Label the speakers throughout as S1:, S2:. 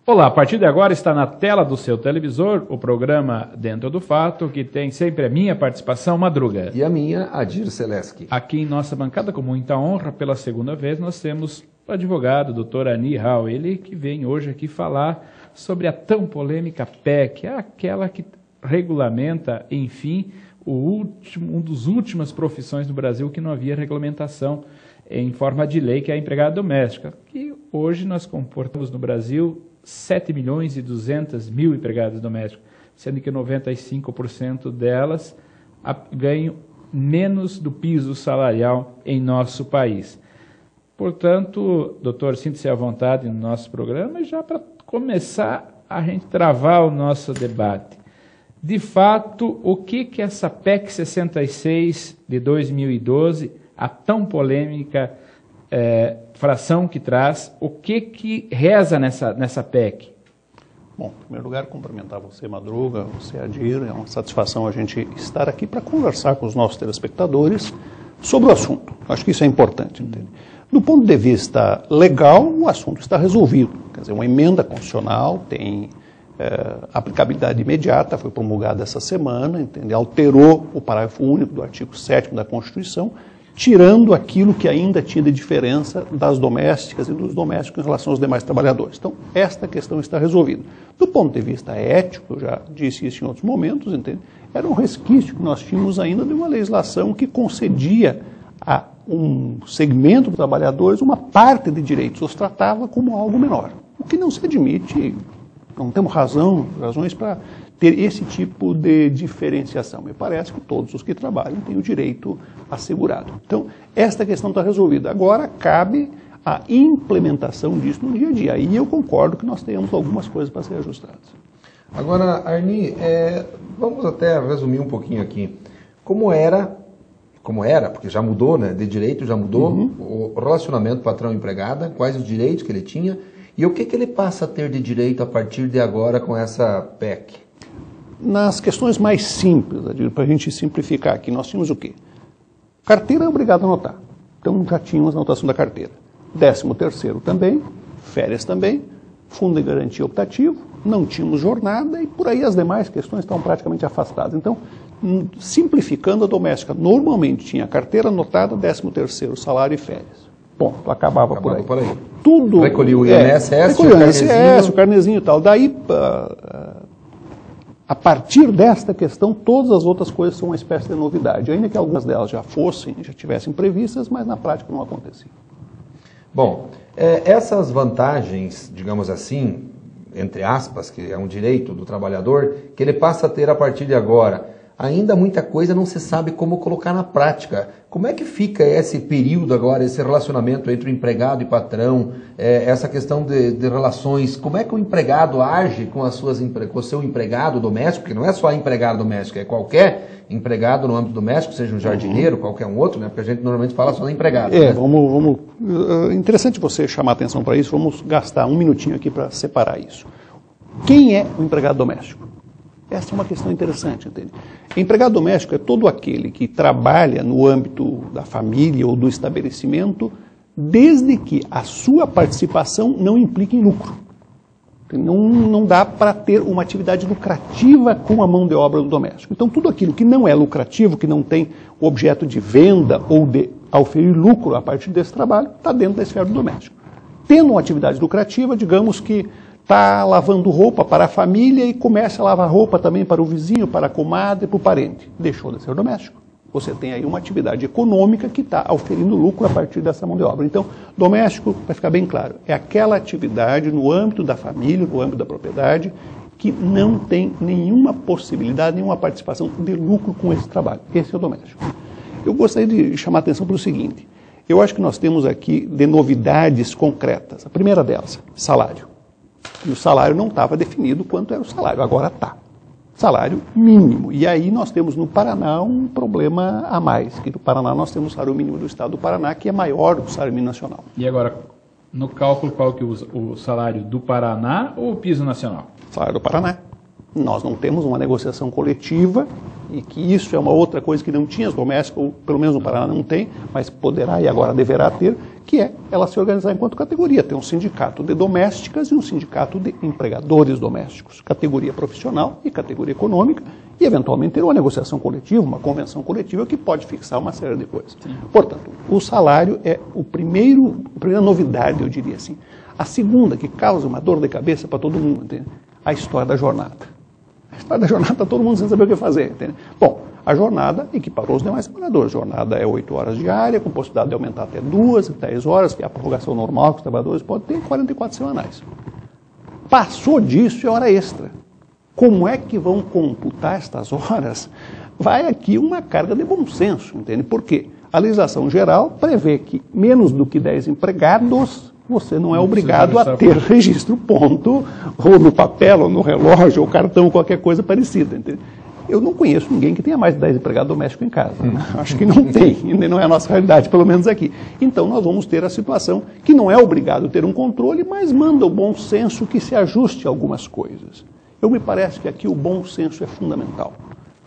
S1: Olá, a partir de agora está na tela do seu televisor o programa Dentro do Fato, que tem sempre a minha participação, Madruga.
S2: E a minha, Adir Seleski.
S1: Aqui em nossa bancada, com muita honra, pela segunda vez, nós temos o advogado, Dr. Ani Rao, ele que vem hoje aqui falar sobre a tão polêmica PEC, aquela que regulamenta, enfim, um dos últimas profissões no Brasil que não havia regulamentação em forma de lei, que é a empregada doméstica, que hoje nós comportamos no Brasil 7.200.000 empregadas domésticas, sendo que 95% delas ganham menos do piso salarial em nosso país. Portanto, doutor, sinta-se à vontade no nosso programa, e já para começar a gente travar o nosso debate. De fato, o que essa PEC 66 de 2012, a tão polêmica fração que traz, o que reza nessa PEC?
S3: Bom, em primeiro lugar, cumprimentar você, Madruga, você, Adir, é uma satisfação a gente estar aqui para conversar com os nossos telespectadores sobre o assunto. Acho que isso é importante, entende? Do ponto de vista legal, o assunto está resolvido. Quer dizer, uma emenda constitucional tem aplicabilidade imediata, foi promulgada essa semana, entende? Alterou o parágrafo único do artigo 7º da Constituição, tirando aquilo que ainda tinha de diferença das domésticas e dos domésticos em relação aos demais trabalhadores. Então, esta questão está resolvida. Do ponto de vista ético, eu já disse isso em outros momentos, entende? Era um resquício que nós tínhamos ainda de uma legislação que concedia a um segmento dos trabalhadores uma parte de direitos, os tratava como algo menor. O que não se admite, não temos razões para ter esse tipo de diferenciação. Me parece que todos os que trabalham têm o direito assegurado. Então, esta questão está resolvida. Agora, cabe a implementação disso no dia a dia. Aí eu concordo que nós tenhamos algumas coisas para serem ajustadas.
S2: Agora, Arni, vamos até resumir um pouquinho aqui. Como era, porque já mudou, né? De direito já mudou, o relacionamento patrão-empregada, quais os direitos que ele tinha, e o que ele passa a ter de direito a partir de agora com essa PEC?
S3: Nas questões mais simples, para a gente simplificar aqui, nós tínhamos o quê? Carteira é obrigado a anotar. Então já tínhamos a anotação da carteira. 13º também, férias também, fundo de garantia optativo, não tínhamos jornada e por aí as demais questões estão praticamente afastadas. Então, simplificando, a doméstica normalmente tinha carteira anotada, 13º, salário e férias. Ponto, acabava por aí. Tudo
S2: recolhia o INSS,
S3: o carnezinho e tal. Daí, a partir desta questão, todas as outras coisas são uma espécie de novidade, ainda que algumas delas já tivessem previstas, mas na prática não aconteciam.
S2: Bom, essas vantagens, digamos assim, entre aspas, que é um direito do trabalhador, que ele passa a ter a partir de agora, ainda muita coisa não se sabe como colocar na prática. Como é que fica esse período agora, esse relacionamento entre o empregado e patrão, essa questão de relações, como é que o empregado age com o seu empregado doméstico, porque não é só empregado doméstico, é qualquer empregado no âmbito doméstico, seja um jardineiro, qualquer um outro, né? Porque a gente normalmente fala só da empregada. Né?
S3: Interessante você chamar a atenção para isso, vamos gastar um minutinho aqui para separar isso. Quem é o empregado doméstico? Essa é uma questão interessante, entende? Empregado doméstico é todo aquele que trabalha no âmbito da família ou do estabelecimento, desde que a sua participação não implique em lucro. Não dá para ter uma atividade lucrativa com a mão de obra do doméstico. Então, tudo aquilo que não é lucrativo, que não tem objeto de venda ou de oferir lucro a partir desse trabalho, está dentro da esfera do doméstico. Tendo uma atividade lucrativa, digamos que está lavando roupa para a família e começa a lavar roupa também para o vizinho, para a comadre, para o parente. Deixou de ser doméstico. Você tem aí uma atividade econômica que está oferindo lucro a partir dessa mão de obra. Então, doméstico, para ficar bem claro, é aquela atividade no âmbito da família, no âmbito da propriedade, que não tem nenhuma possibilidade, nenhuma participação de lucro com esse trabalho. Esse é o doméstico. Eu gostaria de chamar a atenção para o seguinte. Eu acho que nós temos aqui de novidades concretas. A primeira delas, salário. E o salário não estava definido quanto era o salário, agora está. Salário mínimo. E aí nós temos no Paraná um problema a mais, que no Paraná nós temos o salário mínimo do estado do Paraná, que é maior do que o salário mínimo nacional.
S1: E agora, no cálculo, qual que o salário do Paraná ou o piso nacional?
S3: Salário do Paraná. Nós não temos uma negociação coletiva, e que isso é uma outra coisa que não tinha as domésticas, ou pelo menos no Paraná não tem, mas poderá e agora deverá ter, que é ela se organizar enquanto categoria. Tem um sindicato de domésticas e um sindicato de empregadores domésticos, categoria profissional e categoria econômica, e eventualmente ter uma negociação coletiva, uma convenção coletiva que pode fixar uma série de coisas. Sim. Portanto, o salário é a primeira novidade, eu diria assim. A segunda, que causa uma dor de cabeça para todo mundo, entende? A história da jornada. A história da jornada está todo mundo sem saber o que fazer, entende? Bom, a jornada equiparou os demais trabalhadores. A jornada é 8 horas diárias, com possibilidade de aumentar até 2, 10 horas, que é a prorrogação normal que os trabalhadores podem ter, 44 semanais. Passou disso é hora extra. Como é que vão computar estas horas? Vai aqui uma carga de bom senso, entende? Por quê? A legislação geral prevê que menos do que 10 empregados você não é obrigado a ter registro, ponto, ou no papel, ou no relógio, ou cartão, qualquer coisa parecida, entende? Eu não conheço ninguém que tenha mais de 10 empregados domésticos em casa. Acho que não tem, não é a nossa realidade, pelo menos aqui. Então nós vamos ter a situação que não é obrigado a ter um controle, mas manda o bom senso que se ajuste a algumas coisas. Me parece que aqui o bom senso é fundamental.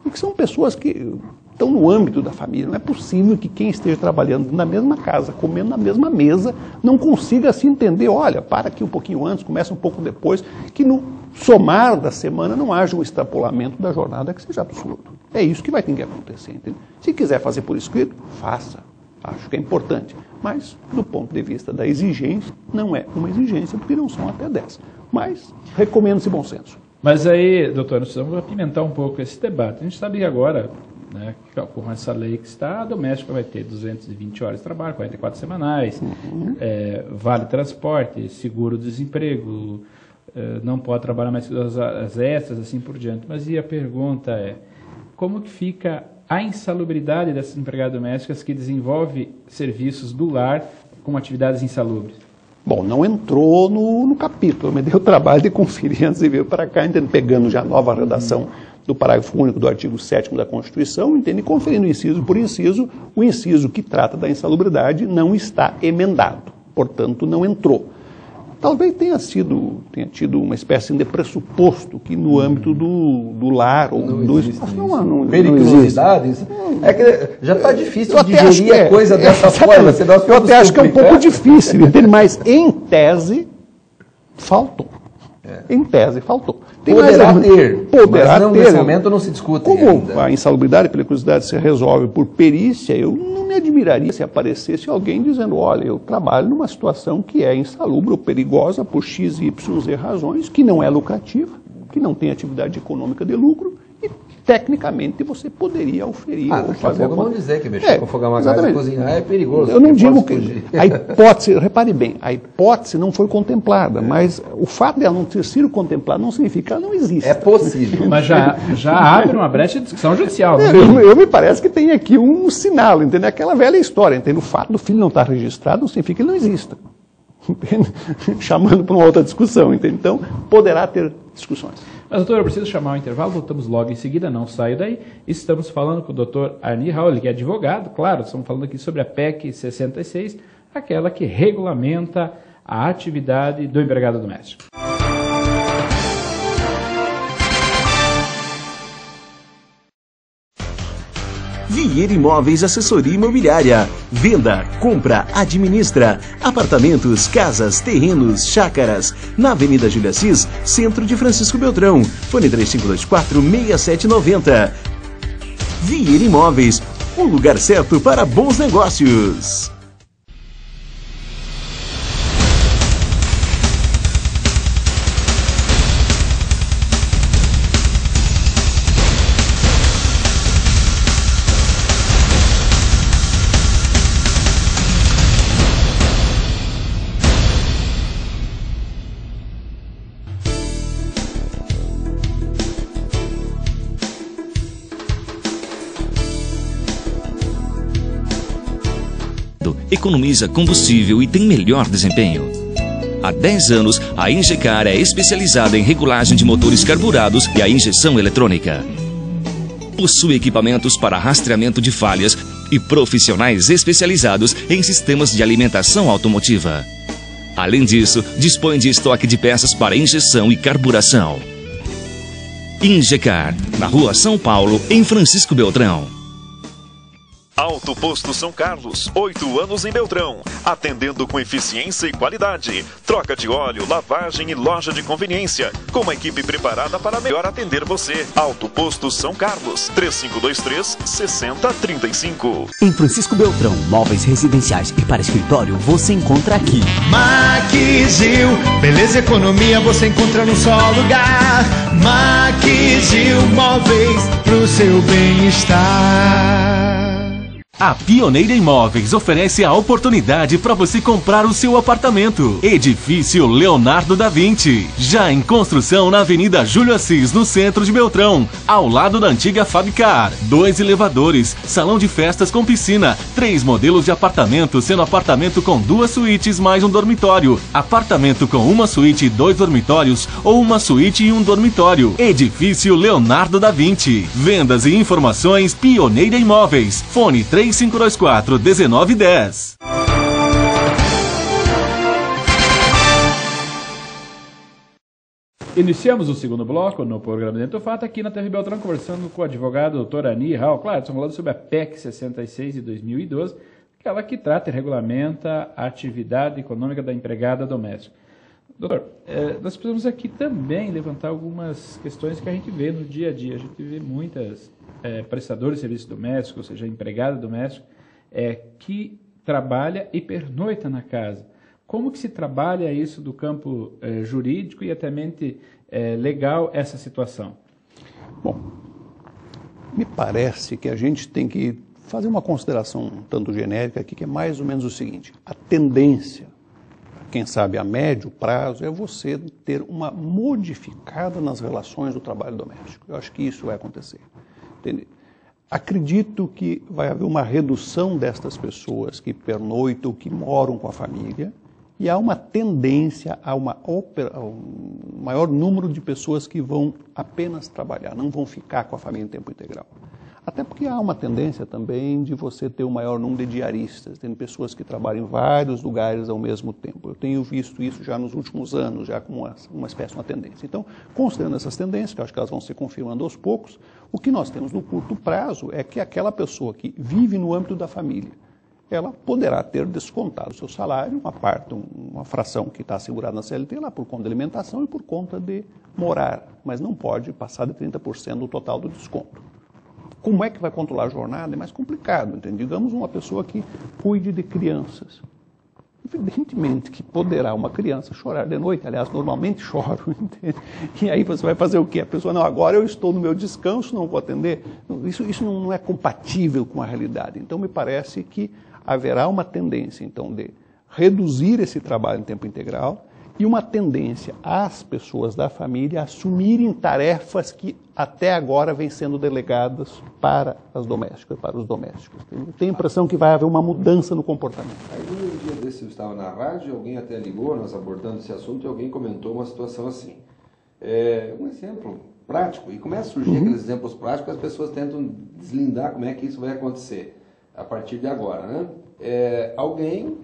S3: Porque são pessoas que estão no âmbito da família. Não é possível que quem esteja trabalhando na mesma casa, comendo na mesma mesa, não consiga se entender. Olha, para aqui um pouquinho antes, começa um pouco depois, que no somar da semana não haja um extrapolamento da jornada que seja absoluto. É isso que vai ter que acontecer, entende? Se quiser fazer por escrito, faça. Acho que é importante. Mas, do ponto de vista da exigência, não é uma exigência, porque não são até 10. Mas, recomendo-se bom senso.
S1: Mas aí, doutor, nós precisamos apimentar um pouco esse debate. A gente sabe que agora, né, com essa lei que está, a doméstica vai ter 220 horas de trabalho, 44 semanais, vale transporte, seguro-desemprego, não pode trabalhar mais que 2 horas extras, assim por diante. Mas e a pergunta é, como que fica a insalubridade dessas empregadas domésticas que desenvolvem serviços do lar com atividades insalubres?
S3: Bom, não entrou no capítulo, eu me dei o trabalho de conferir antes de vir para cá, pegando já a nova redação do parágrafo único do artigo 7º da Constituição, e conferindo inciso por inciso, o inciso que trata da insalubridade não está emendado, portanto não entrou. Talvez tenha tido uma espécie de pressuposto que no âmbito do lar ou
S2: não
S3: do
S2: existe
S3: não
S2: periculosidade. É que já está difícil
S3: eu
S2: digerir a coisa dessa forma.
S3: Eu até acho que é um pouco difícil, entende? Mas em tese faltou. Em tese faltou.
S2: Poderá
S3: mas
S2: não, nesse momento não se discute.
S3: Como
S2: ainda.
S3: A insalubridade e periculosidade se resolve por perícia, eu não me admiraria se aparecesse alguém dizendo, olha, eu trabalho numa situação que é insalubre ou perigosa por X, Y, Z razões, que não é lucrativa, que não tem atividade econômica de lucro, e tecnicamente você poderia oferir ou fazer.
S2: Vamos dizer que mexer com fogão a gás e cozinhar é perigoso.
S3: Eu não digo que a hipótese, repare bem, a hipótese não foi contemplada, mas o fato de ela não ter sido contemplada não significa que ela não existe.
S2: É possível.
S1: Mas já abre uma brecha de discussão judicial.
S3: Eu me parece que tem aqui um sinal, entendeu? Aquela velha história, entendeu? O fato do filho não estar registrado não significa que ele não exista. Entende? Chamando para uma outra discussão, entendeu? Então, poderá ter discussões.
S1: Mas, doutor, eu preciso chamar o intervalo, voltamos logo em seguida, não saio daí. Estamos falando com o doutor Arni Raul, que é advogado, claro, estamos falando aqui sobre a PEC 66, aquela que regulamenta a atividade do empregado doméstico.
S4: Vieira Imóveis Assessoria Imobiliária. Venda, compra, administra. Apartamentos, casas, terrenos, chácaras. Na Avenida Júlia Assis, centro de Francisco Beltrão. Fone 3524-6790. Vieira Imóveis, o lugar certo para bons negócios.
S5: Economiza combustível e tem melhor desempenho. Há 10 anos, a Ingecar é especializada em regulagem de motores carburados e a injeção eletrônica. Possui equipamentos para rastreamento de falhas e profissionais especializados em sistemas de alimentação automotiva. Além disso, dispõe de estoque de peças para injeção e carburação. Ingecar, na Rua São Paulo, em Francisco Beltrão.
S6: Auto Posto São Carlos, 8 anos em Beltrão, atendendo com eficiência e qualidade. Troca de óleo, lavagem e loja de conveniência, com uma equipe preparada para melhor atender você. Auto Posto São Carlos, 3523-6035.
S7: Em Francisco Beltrão, móveis residenciais e para escritório, você encontra aqui.
S8: Maquizil, beleza e economia você encontra num só lugar. Maquizil, móveis pro seu bem-estar.
S9: A Pioneira Imóveis oferece a oportunidade para você comprar o seu apartamento. Edifício Leonardo da Vinci, já em construção na Avenida Júlio Assis, no centro de Beltrão, ao lado da antiga Fabicar. 2 elevadores, salão de festas com piscina, 3 modelos de apartamento, sendo apartamento com 2 suítes mais um dormitório, apartamento com 1 suíte e 2 dormitórios ou 1 suíte e 1 dormitório. Edifício Leonardo da Vinci. Vendas e informações Pioneira Imóveis. Fone 3524-1910.
S1: Iniciamos o segundo bloco no programa Dentro do Fato, aqui na TV Beltrão, conversando com o advogado doutor Ani Raul. Claro, estamos falando sobre a PEC 66 de 2012, aquela que trata e regulamenta a atividade econômica da empregada doméstica. Doutor, nós precisamos aqui também levantar algumas questões que a gente vê no dia a dia. A gente vê muitas prestadores de serviço doméstico, ou seja, empregada doméstica, que trabalha e pernoita na casa. Como que se trabalha isso do campo jurídico e até mente legal essa situação?
S3: Bom, me parece que a gente tem que fazer uma consideração um tanto genérica aqui, que é mais ou menos o seguinte: a tendência, quem sabe a médio prazo, é você ter uma modificada nas relações do trabalho doméstico. Eu acho que isso vai acontecer. Entende? Acredito que vai haver uma redução destas pessoas que pernoitam, que moram com a família, e há uma tendência a um maior número de pessoas que vão apenas trabalhar, não vão ficar com a família em tempo integral. Até porque há uma tendência também de você ter um maior número de diaristas, tem pessoas que trabalham em vários lugares ao mesmo tempo. Eu tenho visto isso já nos últimos anos, já como uma espécie de uma tendência. Então, considerando essas tendências, que eu acho que elas vão se confirmando aos poucos, o que nós temos no curto prazo é que aquela pessoa que vive no âmbito da família, ela poderá ter descontado o seu salário, uma fração que está assegurada na CLT, lá por conta de alimentação e por conta de morar, mas não pode passar de 30% do total do desconto. Como é que vai controlar a jornada? É mais complicado, entende? Digamos uma pessoa que cuide de crianças. Evidentemente que poderá uma criança chorar de noite, aliás, normalmente choram, entende? E aí você vai fazer o quê? A pessoa, não, agora eu estou no meu descanso, não vou atender. Isso não é compatível com a realidade. Então, me parece que haverá uma tendência, então, de reduzir esse trabalho em tempo integral e uma tendência às pessoas da família assumirem tarefas que até agora vêm sendo delegadas para as domésticas, para os domésticos. Tenho a impressão que vai haver uma mudança no comportamento.
S2: Aí um dia desse eu estava na rádio, alguém até ligou, nós abordando esse assunto, e alguém comentou uma situação assim. Um exemplo prático, e começa a surgir aqueles exemplos práticos, as pessoas tentam deslindar como é que isso vai acontecer a partir de agora, né? Alguém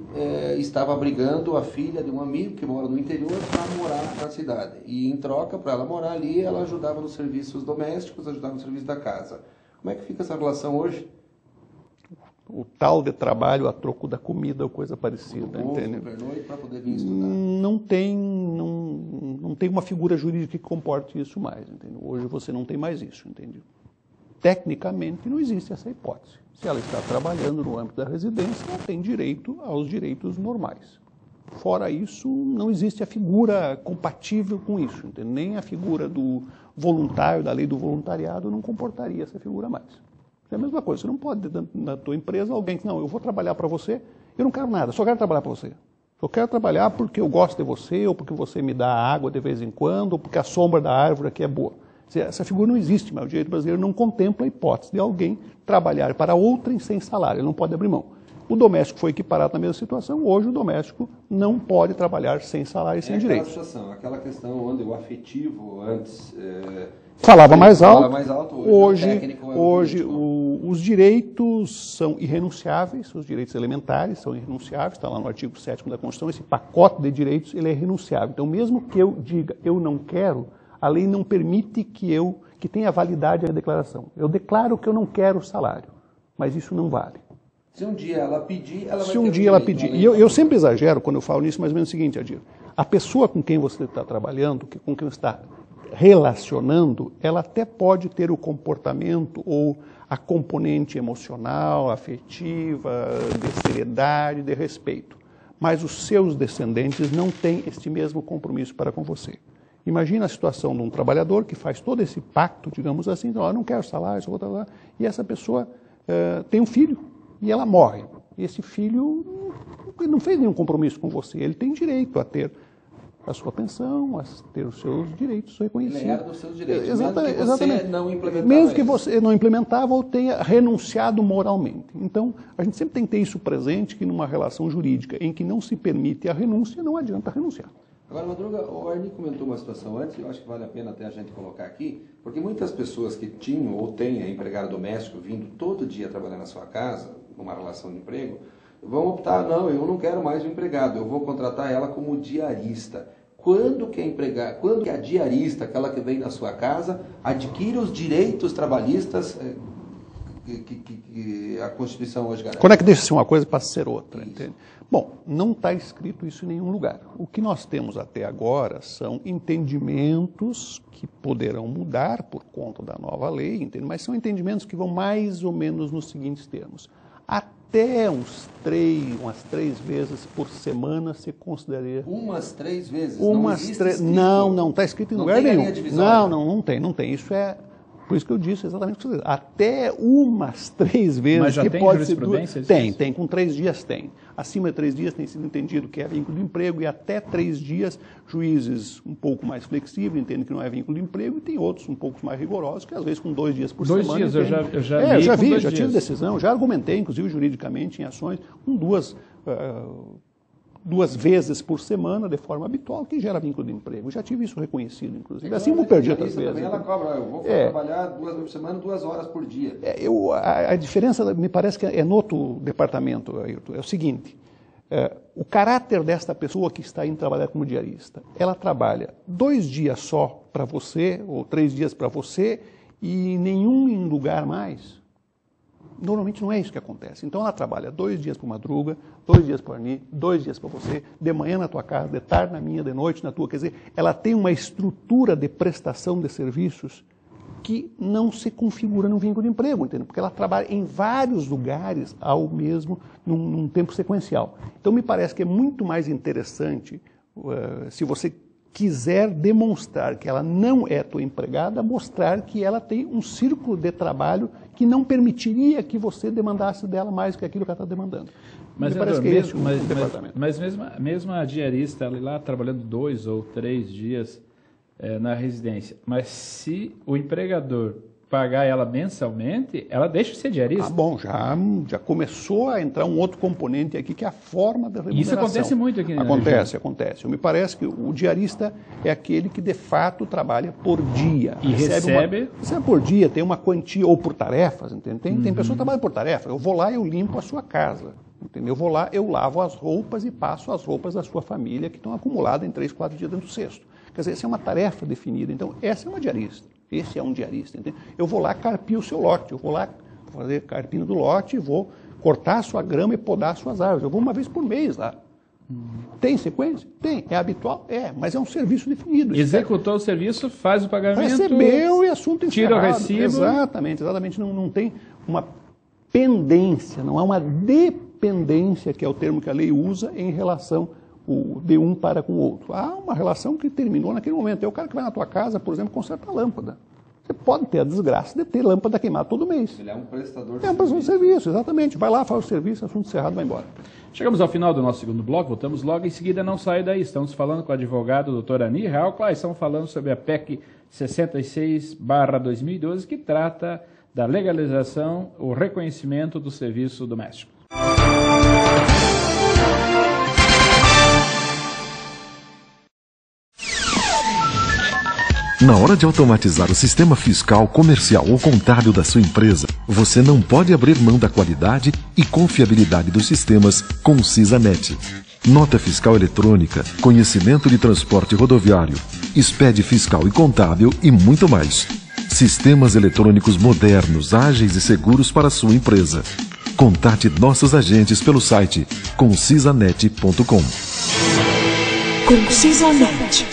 S2: estava abrigando a filha de um amigo que mora no interior para morar na cidade. E em troca, para ela morar ali, ela ajudava nos serviços domésticos, ajudava no serviço da casa. Como é que fica essa relação hoje?
S3: O tal de trabalho a troco da comida ou coisa parecida, entende?
S2: Para poder vir estudar.
S3: Não tem uma figura jurídica que comporte isso mais, entende? Hoje você não tem mais isso, entende? Tecnicamente não existe essa hipótese. Se ela está trabalhando no âmbito da residência, ela tem direito aos direitos normais. Fora isso, não existe a figura compatível com isso, entende? Nem a figura do voluntário, da lei do voluntariado, não comportaria essa figura mais. É a mesma coisa, você não pode, na tua empresa, alguém que, não, eu vou trabalhar para você, eu não quero nada, só quero trabalhar para você. Eu quero trabalhar porque eu gosto de você, ou porque você me dá água de vez em quando, ou porque a sombra da árvore aqui é boa. Essa figura não existe, mas o direito brasileiro não contempla a hipótese de alguém trabalhar para outrem sem salário, ele não pode abrir mão. O doméstico foi equiparado na mesma situação, hoje o doméstico não pode trabalhar sem salário e sem direitos.
S2: Aquela questão onde o afetivo antes...
S3: falava mais alto,
S2: hoje
S3: os direitos são irrenunciáveis, os direitos elementares são irrenunciáveis, está lá no artigo 7º da Constituição, esse pacote de direitos ele é irrenunciável. Então mesmo que eu diga eu não quero, a lei não permite que eu que tenha validade a declaração. Eu declaro que eu não quero salário, mas isso não vale.
S2: Se um dia ela pedir, ela vai
S3: Se um dia ela pedir. E eu sempre exagero quando eu falo nisso, mais ou menos o seguinte, Adir. A pessoa com quem você está trabalhando, com quem você está relacionando, ela até pode ter o comportamento ou a componente emocional, afetiva, de seriedade, de respeito. Mas os seus descendentes não têm este mesmo compromisso para com você. Imagina a situação de um trabalhador que faz todo esse pacto, digamos assim, eu não quero salário, só vou trabalhar, e essa pessoa tem um filho e ela morre. E esse filho não fez nenhum compromisso com você, ele tem direito a ter a sua pensão, a ter os seus direitos reconhecidos.
S2: Ele herda os seus direitos,
S3: exatamente,
S2: mesmo que você não implementava
S3: mesmo que
S2: isso.
S3: você não implementava ou tenha renunciado moralmente. Então, a gente sempre tem que ter isso presente, que numa relação jurídica em que não se permite a renúncia, não adianta renunciar.
S2: Agora, Madruga, o Arni comentou uma situação antes, eu acho que vale a pena até a gente colocar aqui, porque muitas pessoas que tinham ou têm empregado doméstico vindo todo dia trabalhar na sua casa, numa relação de emprego, vão optar, não, eu não quero mais um empregado, eu vou contratar ela como diarista. Quando que a diarista, aquela que vem na sua casa, adquire os direitos trabalhistas que a Constituição hoje garante?
S3: Quando é que deixa-se uma coisa para ser outra? Entende? Bom, não está escrito isso em nenhum lugar. O que nós temos até agora são entendimentos que poderão mudar por conta da nova lei, entende? Mas são entendimentos que vão mais ou menos nos seguintes termos. Até umas 3 vezes por semana se consideraria...
S2: Umas 3 vezes?
S3: Não está escrito em lugar nenhum. Não tem. Isso é... Por isso que eu disse exatamente o que você disse. Até umas 3 vezes.
S1: Mas já
S3: que
S1: tem
S3: pode
S1: jurisprudência?
S3: Ser tem. Com 3 dias tem. Acima de 3 dias tem sido entendido que é vínculo de emprego e até 3 dias juízes um pouco mais flexíveis entendem que não é vínculo de emprego e tem outros um pouco mais rigorosos que às vezes com 2 dias por semana.
S1: 2 dias, eu
S3: já vi, já tive decisão, já argumentei inclusive juridicamente em ações com 2 vezes por semana, de forma habitual, que gera vínculo de emprego. Já tive isso reconhecido, inclusive. Assim como perdi outras vezes.
S2: Também ela cobra, eu vou trabalhar 2 vezes por semana, 2 horas por dia.
S3: A diferença, me parece que é no outro departamento, Ailton, é o seguinte, o caráter desta pessoa que está indo trabalhar como diarista, ela trabalha 2 dias só para você, ou 3 dias para você, e nenhum em lugar mais. Normalmente não é isso que acontece. Então ela trabalha 2 dias para o Madruga, 2 dias para o Arni, 2 dias para você, de manhã na tua casa, de tarde na minha, de noite na tua. Quer dizer, ela tem uma estrutura de prestação de serviços que não se configura no vínculo de emprego, entendeu? Porque ela trabalha em vários lugares ao mesmo, num tempo sequencial. Então me parece que é muito mais interessante, se você quiser demonstrar que ela não é tua empregada, mostrar que ela tem um círculo de trabalho que não permitiria que você demandasse dela mais do que aquilo que ela está demandando.
S1: Mas mesmo a diarista, ela lá trabalhando 2 ou 3 dias na residência, mas se o empregador pagar ela mensalmente, ela deixa de ser diarista.
S3: Bom, já começou a entrar um outro componente aqui, que é a forma da remuneração.
S1: Isso acontece muito aqui, né?
S3: Acontece. Me parece que o diarista é aquele que, de fato, trabalha por dia.
S1: E recebe
S3: por dia, tem uma quantia, ou por tarefas, entende? Tem pessoa que trabalha por tarefa. Eu vou lá e eu limpo a sua casa. Entendeu? Eu vou lá, eu lavo as roupas e passo as roupas da sua família, que estão acumuladas em 3, 4 dias dentro do cesto. Quer dizer, essa é uma tarefa definida. Então, essa é uma diarista. Esse é um diarista. Entende? Eu vou lá carpir o seu lote, eu vou lá fazer carpina do lote, vou cortar a sua grama e podar as suas árvores. Eu vou uma vez por mês lá. Tem sequência? Tem. É habitual? É, mas é um serviço definido.
S1: Executou o serviço, faz o pagamento.
S3: Recebeu e assunto encerrado.
S1: Tira o recibo.
S3: Exatamente. Não tem uma pendência, não há uma dependência, que é o termo que a lei usa, em relação de um para com o outro. Há uma relação que terminou naquele momento. É o cara que vai na tua casa, por exemplo, conserta a lâmpada. Você pode ter a desgraça de ter lâmpada queimada todo mês.
S2: Ele é um prestador de
S3: serviço. É um prestador de serviço, exatamente. Vai lá, faz o serviço, assunto encerrado, vai embora.
S1: Chegamos ao final do nosso segundo bloco, voltamos logo em seguida, não saia daí. Estamos falando com o advogado Dr. Arni Halcla, estamos falando sobre a PEC 66/2012, que trata da legalização, o reconhecimento do serviço doméstico.
S10: Na hora de automatizar o sistema fiscal, comercial ou contábil da sua empresa, você não pode abrir mão da qualidade e confiabilidade dos sistemas com o CISANet. Nota fiscal eletrônica, conhecimento de transporte rodoviário, SPED fiscal e contábil e muito mais. Sistemas eletrônicos modernos, ágeis e seguros para a sua empresa. Contate nossos agentes pelo site concisanet.com.
S11: Concisanet.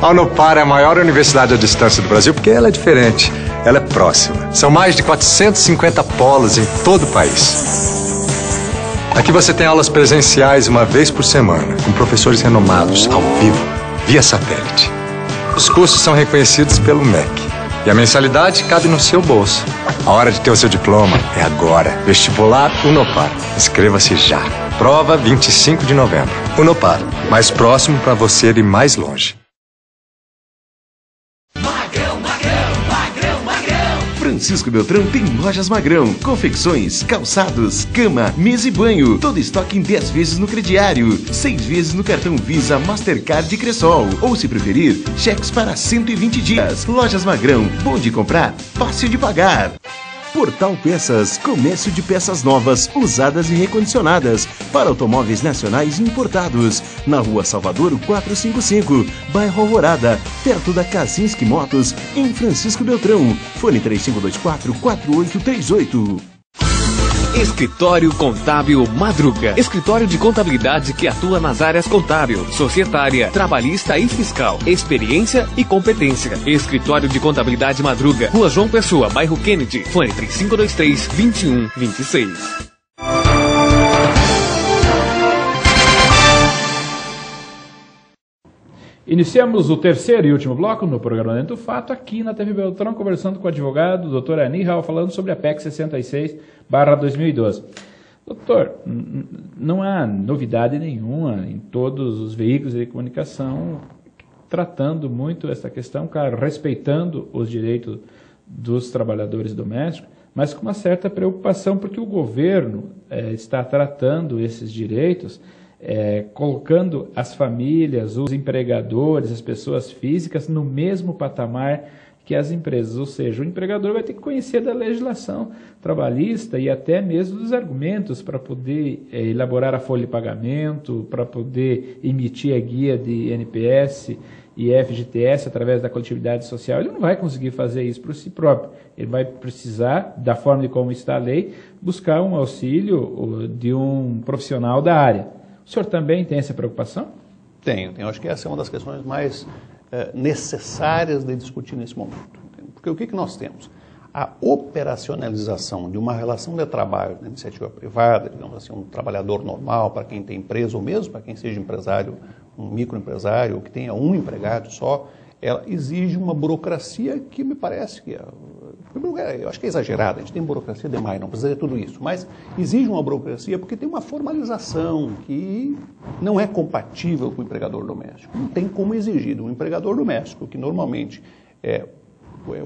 S12: A Unopar é a maior universidade à distância do Brasil porque ela é diferente, ela é próxima. São mais de 450 polos em todo o país. Aqui você tem aulas presenciais uma vez por semana, com professores renomados, ao vivo, via satélite. Os cursos são reconhecidos pelo MEC e a mensalidade cabe no seu bolso. A hora de ter o seu diploma é agora. Vestibular Unopar. Inscreva-se já. Prova 25 de novembro. Unopar, mais próximo para você ir mais longe.
S4: Francisco Beltrão tem Lojas Magrão, confecções, calçados, cama, mesa e banho. Todo estoque em 10 vezes no crediário, 6 vezes no cartão Visa, Mastercard e Cressol. Ou, se preferir, cheques para 120 dias. Lojas Magrão, bom de comprar, fácil de pagar. Portal Peças, comércio de peças novas, usadas e recondicionadas para automóveis nacionais e importados. Na Rua Salvador 455, bairro Alvorada, perto da Kazinski Motos, em Francisco Beltrão. Fone 3524-4838.
S13: Escritório Contábil Madruga. Escritório de contabilidade que atua nas áreas contábil, societária, trabalhista e fiscal. Experiência e competência. Escritório de Contabilidade Madruga. Rua João Pessoa, bairro Kennedy. Fone 3523-2126.
S1: Iniciamos o terceiro e último bloco no programa Dentro do Fato, aqui na TV Beltrão, conversando com o advogado, doutor Aníbal, falando sobre a PEC 66/2012. Doutor, não há novidade nenhuma em todos os veículos de comunicação tratando muito essa questão, claro, respeitando os direitos dos trabalhadores domésticos, mas com uma certa preocupação, porque o governo está tratando esses direitos, colocando as famílias, os empregadores, as pessoas físicas no mesmo patamar que as empresas, ou seja, o empregador vai ter que conhecer da legislação trabalhista e até mesmo dos argumentos para poder elaborar a folha de pagamento, para poder emitir a guia de NPS e FGTS através da coletividade social. Ele não vai conseguir fazer isso por si próprio. Ele vai precisar, da forma de como está a lei, buscar um auxílio de um profissional da área. O senhor também tem essa preocupação?
S3: Tenho. Acho que essa é uma das questões mais necessárias de discutir nesse momento. Porque o que nós temos? A operacionalização de uma relação de trabalho na iniciativa privada, digamos assim, um trabalhador normal, para quem tem empresa, ou mesmo para quem seja empresário, um microempresário, ou que tenha um empregado só, ela exige uma burocracia que me parece que, em primeiro lugar, eu acho que é exagerada, a gente tem burocracia demais, não precisa de tudo isso, mas exige uma burocracia porque tem uma formalização que não é compatível com o empregador doméstico. Não tem como exigir de um empregador doméstico, que normalmente é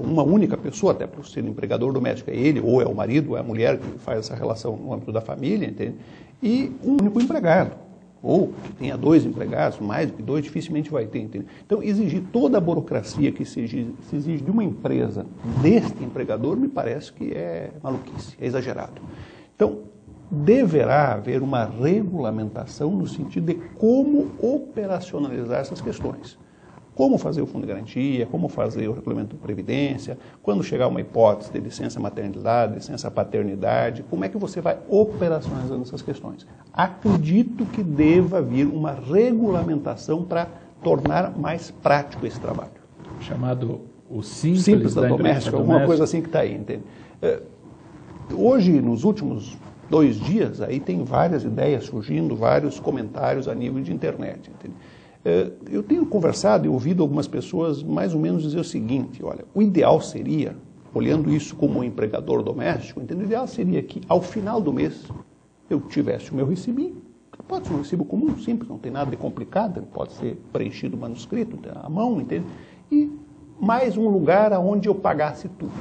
S3: uma única pessoa, até por ser um empregador doméstico, é ele, ou é o marido, ou é a mulher que faz essa relação no âmbito da família, entende? E um único empregado. Ou que tenha 2 empregados, mais do que 2, dificilmente vai ter. Entende? Então, exigir toda a burocracia que se exige de uma empresa deste empregador, me parece que é maluquice, é exagerado. Então, deverá haver uma regulamentação no sentido de como operacionalizar essas questões. Como fazer o fundo de garantia, como fazer o regulamento de previdência, quando chegar uma hipótese de licença maternidade, licença paternidade, como é que você vai operacionalizando essas questões? Acredito que deva vir uma regulamentação para tornar mais prático esse trabalho.
S1: Chamado o Simples
S3: da Doméstica, alguma coisa assim que está aí, entende? Hoje, nos últimos 2 dias, aí tem várias ideias surgindo, vários comentários a nível de internet, entende? Eu tenho conversado e ouvido algumas pessoas mais ou menos dizer o seguinte, olha, o ideal seria, olhando isso como um empregador doméstico, entende? O ideal seria que ao final do mês eu tivesse o meu recibinho, que pode ser um recibo comum, simples, não tem nada de complicado, pode ser preenchido manuscrito, à mão, entende? E mais um lugar onde eu pagasse tudo.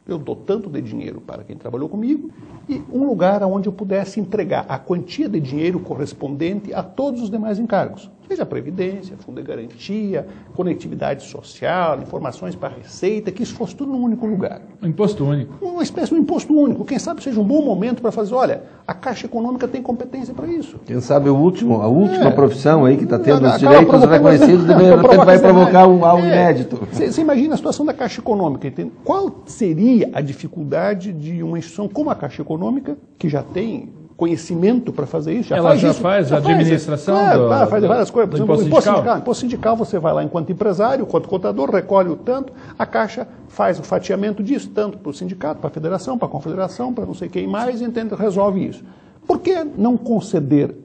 S3: Eu dou tanto de dinheiro para quem trabalhou comigo e um lugar onde eu pudesse entregar a quantia de dinheiro correspondente a todos os demais encargos. Seja previdência, fundo de garantia, conectividade social, informações para a Receita, que isso fosse tudo num único lugar.
S1: Um imposto único.
S3: Uma espécie de um imposto único. Quem sabe seja um bom momento para fazer, olha, a Caixa Econômica tem competência para isso.
S2: Quem sabe a última profissão aí que está tendo os direitos reconhecidos, de repente vai provocar algo inédito.
S3: Você imagina a situação da Caixa Econômica, entende? Qual seria a dificuldade de uma instituição como a Caixa Econômica, que já tem conhecimento para fazer isso?
S1: Ela já faz a administração
S3: faz várias coisas. Por exemplo,
S1: imposto
S3: imposto sindical, você vai lá enquanto empresário, enquanto contador, recolhe o tanto, a Caixa faz o fatiamento disso, tanto para o sindicato, para a federação, para a confederação, para não sei quem mais, e resolve isso. Por que não conceder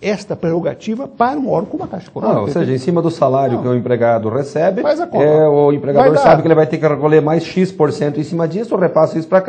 S3: esta prerrogativa para um órgão como a Caixa Econômica?
S2: Ou seja, em cima do salário que o empregado recebe,
S3: faz a conta.
S2: O empregador sabe que ele vai ter que recolher mais X% em cima disso, repassa isso para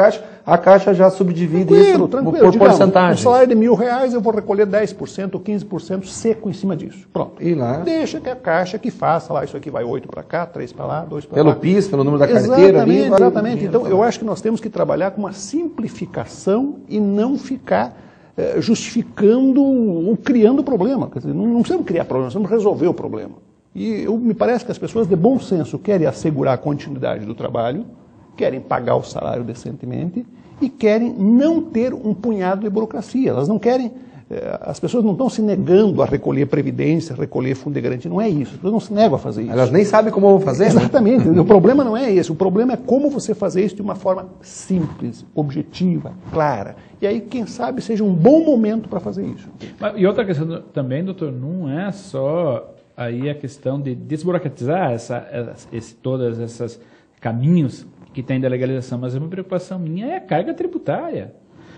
S2: a Caixa já subdivide isso por porcentagem.
S3: O salário de R$1.000, eu vou recolher 10% ou 15% seco em cima disso. Pronto.
S2: E lá?
S3: Deixa que a Caixa que faça lá, isso aqui vai 8 para cá, 3 para lá, 2 para lá.
S2: Pelo PIS, pelo número da carteira.
S3: Exatamente. Então, eu acho que nós temos que trabalhar com uma simplificação e não ficar justificando ou criando problema. Quer dizer, não precisamos criar problema, nós precisamos resolver o problema. E me parece que as pessoas de bom senso querem assegurar a continuidade do trabalho, querem pagar o salário decentemente e querem não ter um punhado de burocracia. Elas não querem, as pessoas não estão se negando a recolher previdência, recolher fundo de garantia, não é isso. As pessoas não se negam a fazer isso.
S2: Elas nem sabem como vão fazer.
S3: Exatamente. O problema não é esse. O problema é como você fazer isso de uma forma simples, objetiva, clara. E aí, quem sabe, seja um bom momento para fazer isso.
S1: E outra questão também, doutor, não é só aí a questão de desburocratizar todos esses caminhos que tem da legalização, mas uma preocupação minha é a carga tributária.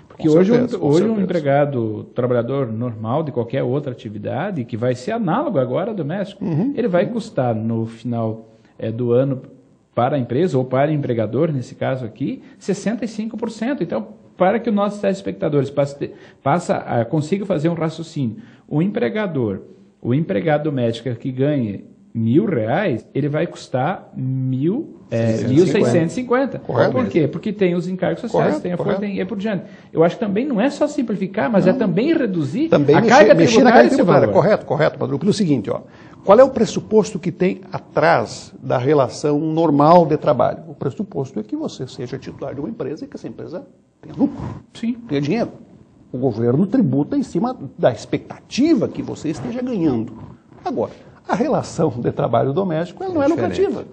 S1: Porque hoje um empregado, trabalhador normal de qualquer outra atividade, que vai ser análogo agora ao doméstico, ele vai custar no final do ano para a empresa ou para o empregador, nesse caso aqui, 65%. Então, para que os nossos telespectadores consigam fazer um raciocínio, o empregado doméstico que ganhe R$1.000, ele vai custar 1.650. Por quê? Porque tem os encargos sociais, tem a folha e por diante. Eu acho que também não é só simplificar, mas é também reduzir a carga tributária.
S3: Correto, Padrão. Pelo seguinte, qual é o pressuposto que tem atrás da relação normal de trabalho? O pressuposto é que você seja titular de uma empresa e que essa empresa tenha lucro.
S1: Sim.
S3: Tenha dinheiro. O governo tributa em cima da expectativa que você esteja ganhando. Agora, a relação de trabalho doméstico ela não é lucrativa.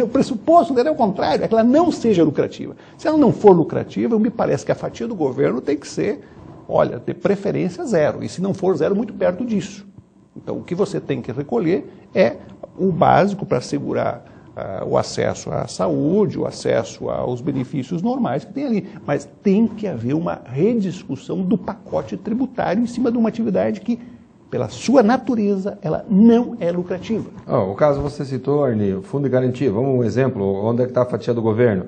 S3: O pressuposto dela é o contrário, é que ela não seja lucrativa. Se ela não for lucrativa, me parece que a fatia do governo tem que ser, de preferência zero. E se não for zero, muito perto disso. Então, o que você tem que recolher é o básico para assegurar o acesso à saúde, o acesso aos benefícios normais que tem ali. Mas tem que haver uma rediscussão do pacote tributário em cima de uma atividade que, pela sua natureza, ela não é lucrativa.
S2: O caso você citou, Arni, o fundo de garantia. Vamos um exemplo, onde é que está a fatia do governo?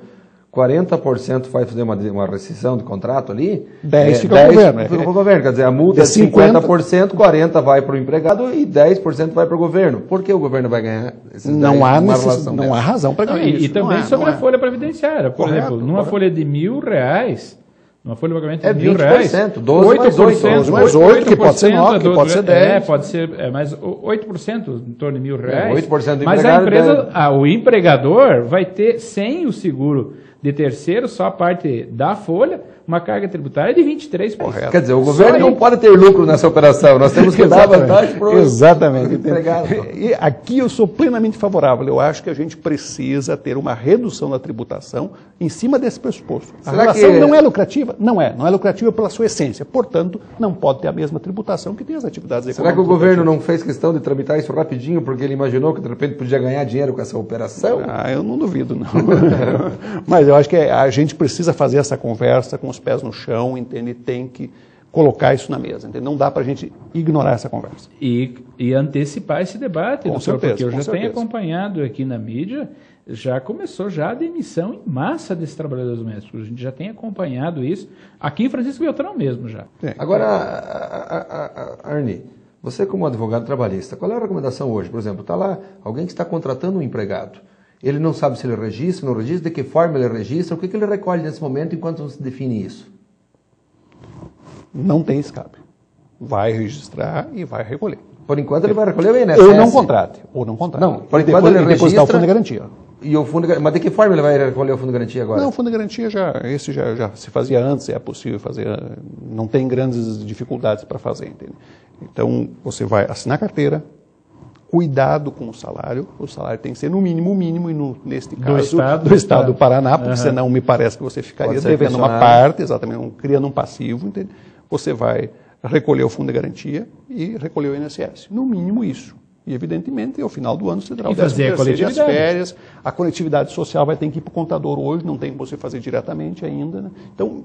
S2: 40% vai fazer uma rescisão de contrato ali,
S3: 10% fica para o governo.
S2: Fica para o governo, quer dizer, a multa é 50%, 40% vai para o empregado e 10% vai para o governo. Por que o governo vai ganhar esses 10%?
S3: Não há razão para ganhar isso.
S1: E também sobre a folha previdenciária. Por exemplo, numa folha de R$1.000, uma folha de pagamento de R$1.000,
S2: 12
S3: mais 8, que pode ser 9, que pode ser 10.
S1: Pode ser mais 8%, em torno de R$1.000.
S2: 8% do
S1: mas a empresa, o empregador vai ter, sem o seguro de terceiro, só a parte da folha, uma carga tributária de 23%.
S2: Quer dizer, o governo não pode ter lucro nessa operação, nós temos que dar vantagem para o
S3: empregado. E aqui eu sou plenamente favorável, eu acho que a gente precisa ter uma redução da tributação em cima desse pressuposto. A relação não é lucrativa? Não é lucrativa pela sua essência, portanto, não pode ter a mesma tributação que tem as atividades econômicas.
S2: Será que o governo não fez questão de tramitar isso rapidinho, porque ele imaginou que de repente podia ganhar dinheiro com essa operação?
S3: Eu não duvido, não. Mas eu acho que a gente precisa fazer essa conversa com os pés no chão, entende? Tem que colocar isso na mesa, entende? Não dá para a gente ignorar essa conversa.
S1: E antecipar esse debate, doutor, porque eu já tenho acompanhado aqui na mídia, já começou a demissão em massa desses trabalhadores domésticos. A gente já tem acompanhado isso, aqui em Francisco Beltrão mesmo já.
S2: Agora, Arni, você como advogado trabalhista, qual é a recomendação hoje? Por exemplo, está lá alguém que está contratando um empregado. Ele não sabe se ele registra, não registra, de que forma ele registra, o que ele recolhe nesse momento enquanto não se define isso?
S3: Não tem escape. Vai registrar e vai recolher.
S2: Por enquanto ele vai recolher o INSS.
S3: Ou não contrate. Não,
S2: por enquanto ele
S3: depositar
S2: registra
S3: o fundo de garantia.
S2: E o fundo, mas de que forma ele vai recolher o fundo de garantia agora?
S3: Não, o fundo de garantia já se fazia antes, é possível fazer, não tem grandes dificuldades para fazer, entende? Então, você vai assinar a carteira, cuidado com o salário tem que ser no mínimo, e neste caso do Estado do Paraná, porque senão me parece que você ficaria devendo uma parte, exatamente, criando um passivo, entende? Você vai recolher o fundo de garantia e recolher o INSS, no mínimo isso. E, evidentemente, ao final do ano você terá o 13º, as férias, a coletividade social vai ter que ir para o contador hoje, não tem como você fazer diretamente ainda. Né? Então,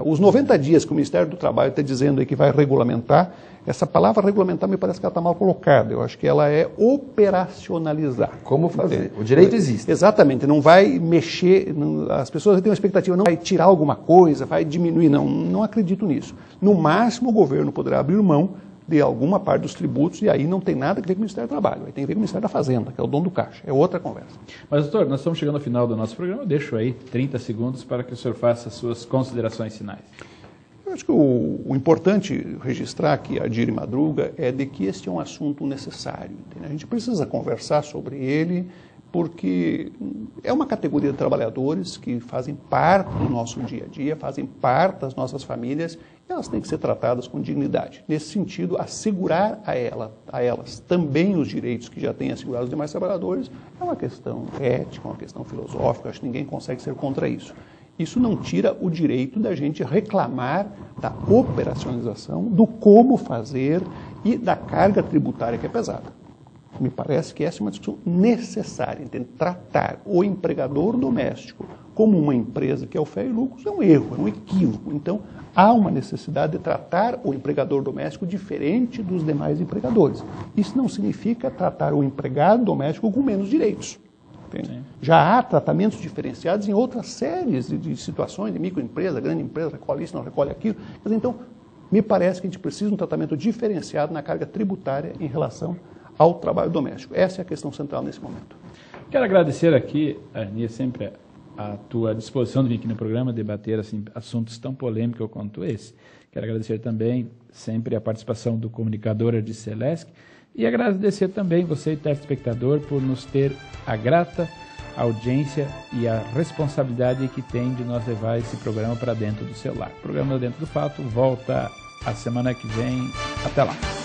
S3: os 90 dias que o Ministério do Trabalho está dizendo aí que vai regulamentar, essa palavra regulamentar me parece que ela está mal colocada. Eu acho que ela é operacionalizar.
S2: Como fazer? Entende? O direito existe.
S3: Exatamente, não vai mexer, as pessoas têm uma expectativa, não vai tirar alguma coisa, vai diminuir, não acredito nisso. No máximo, o governo poderá abrir mão de alguma parte dos tributos, e aí não tem nada a ver com o Ministério do Trabalho, aí tem a ver com o Ministério da Fazenda, que é o dono do caixa, é outra conversa.
S1: Mas, doutor, nós estamos chegando ao final do nosso programa, eu deixo aí 30 segundos para que o senhor faça as suas considerações finais.
S3: Eu acho que o importante registrar aqui, Adir e Madruga, é de que este é um assunto necessário, entende? A gente precisa conversar sobre ele, porque é uma categoria de trabalhadores que fazem parte do nosso dia a dia, fazem parte das nossas famílias, e elas têm que ser tratadas com dignidade. Nesse sentido, assegurar a elas também os direitos que já têm assegurado os demais trabalhadores é uma questão ética, uma questão filosófica, acho que ninguém consegue ser contra isso. Isso não tira o direito da gente reclamar da operacionalização, do como fazer e da carga tributária que é pesada. Me parece que essa é uma discussão necessária, entende? Tratar o empregador doméstico como uma empresa que é o fé e lucros é um erro, é um equívoco. Então, há uma necessidade de tratar o empregador doméstico diferente dos demais empregadores. Isso não significa tratar o empregado doméstico com menos direitos. Já há tratamentos diferenciados em outras séries de situações, de microempresa, grande empresa, recolhe isso, não recolhe aquilo. Mas, então, me parece que a gente precisa de um tratamento diferenciado na carga tributária em relação ao trabalho doméstico. Essa é a questão central nesse momento.
S1: Quero agradecer aqui, Arnia, sempre a tua disposição de vir aqui no programa debater assim, assuntos tão polêmicos quanto esse. Quero agradecer também sempre a participação do comunicador Ardir Selesky e agradecer também você, telespectador, por nos ter a grata audiência e a responsabilidade que tem de nós levar esse programa para dentro do seu lar. O programa Dentro do Fato volta a semana que vem. Até lá.